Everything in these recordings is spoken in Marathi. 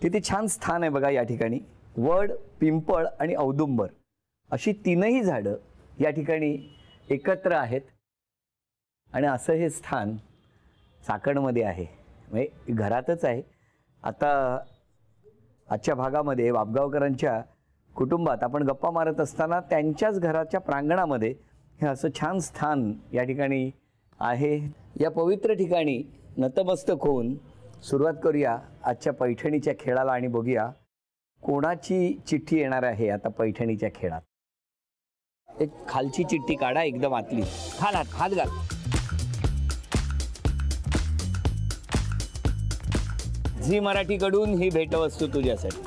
तिथे छान स्थान आहे बघा या ठिकाणी. वड, पिंपळ आणि औदुंबर अशी तीनही झाडं या ठिकाणी एकत्र आहेत आणि असं हे स्थान चाकणमध्ये आहे, म्हणजे घरातच आहे. आता आजच्या भागामध्ये वाबगावकरांच्या कुटुंबात आपण गप्पा मारत असताना त्यांच्याच घराच्या प्रांगणामध्ये हे असं छान स्थान या ठिकाणी आहे. या पवित्र ठिकाणी नतमस्तक होऊन सुरुवात करूया आजच्या पैठणीच्या खेळाला आणि बघूया कोणाची चिठ्ठी येणार आहे आता पैठणीच्या खेळात. एक खालची चिठ्ठी काढा, एकदम आतली. हात घाल. झी मराठीकडून ही भेटवस्तू तुझ्यासाठी.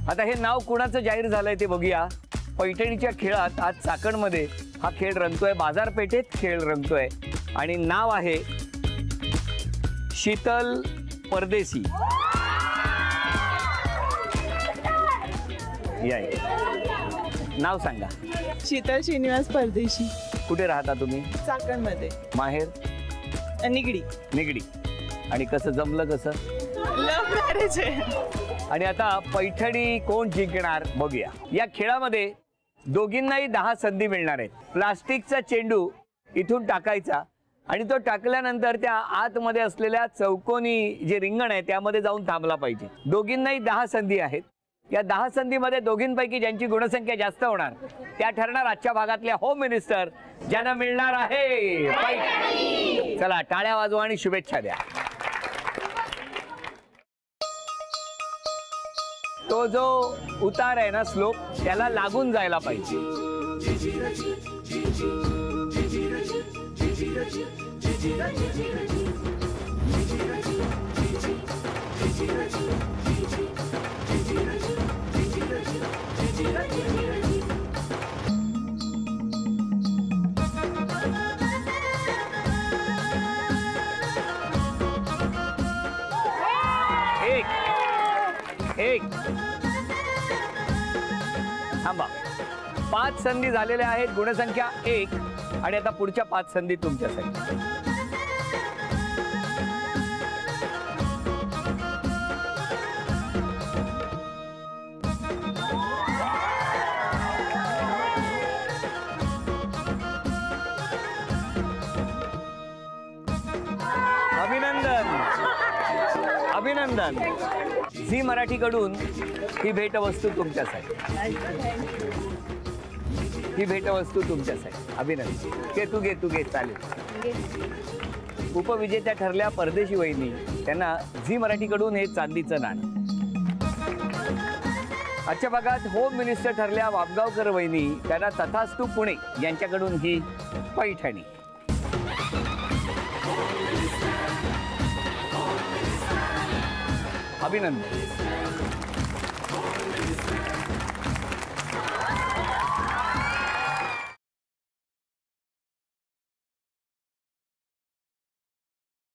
आता हे नाव कुणाचं जाहीर झालंय ते बघूया. पैठणीच्या खेळात आज चाकणमध्ये हा खेळ रंगतोय, बाजारपेठेत खेळ रंगतोय आणि नाव आहे शीतल परदेशी. या नाव सांगा. शीतल श्रीनिवास परदेशी. कुठे राहता तुम्ही? चाकणमध्ये. माहेर? निगडी. निगडी. आणि कसं जमलं कसं? लव्ह मॅरेज आहे. आणि आता पैठणी कोण जिंकणार बघूया. या खेळामध्ये दोघींनाही 10 संधी मिळणार आहेत. प्लास्टिकचा चेंडू इथून टाकायचा आणि तो टाकल्यानंतर त्या आतमध्ये असलेल्या चौकोनी जे रिंगण आहे त्यामध्ये जाऊन थांबला पाहिजे. दोघींनाही 10 संधी आहेत. या 10 संधीमध्ये दोघींपैकी ज्यांची गुणसंख्या जास्त होणार त्या ठरणार आजच्या भागातल्या होम मिनिस्टर, ज्यांना मिळणार आहे पैठणी. चला टाळ्या वाजवा आणि शुभेच्छा द्या. तो जो उतार आहे ना, स्लोप, त्याला लागून जायला पाहिजे. एक थांबा. 5 संधी झालेल्या आहेत, गुणसंख्या 1. आणि आता पुढच्या 5 संधी तुमच्यासाठी. अभिनंदन, अभिनंदन. झी मराठीकडून ही भेटवस्तू तुमच्यासाठी. ही भेटवस्तू तुमच्यासाठी. अभिनंदन. तू घे चालेल. उपविजेत्या ठरल्या परदेशी वहिनी, त्यांना झी मराठीकडून हे चांदीचं नाणं. आजच्या भागात होम मिनिस्टर ठरल्या वाबगावकर वहिनी, त्यांना तथास्तू पुणे यांच्याकडून ही पैठणी. अभिनंदन.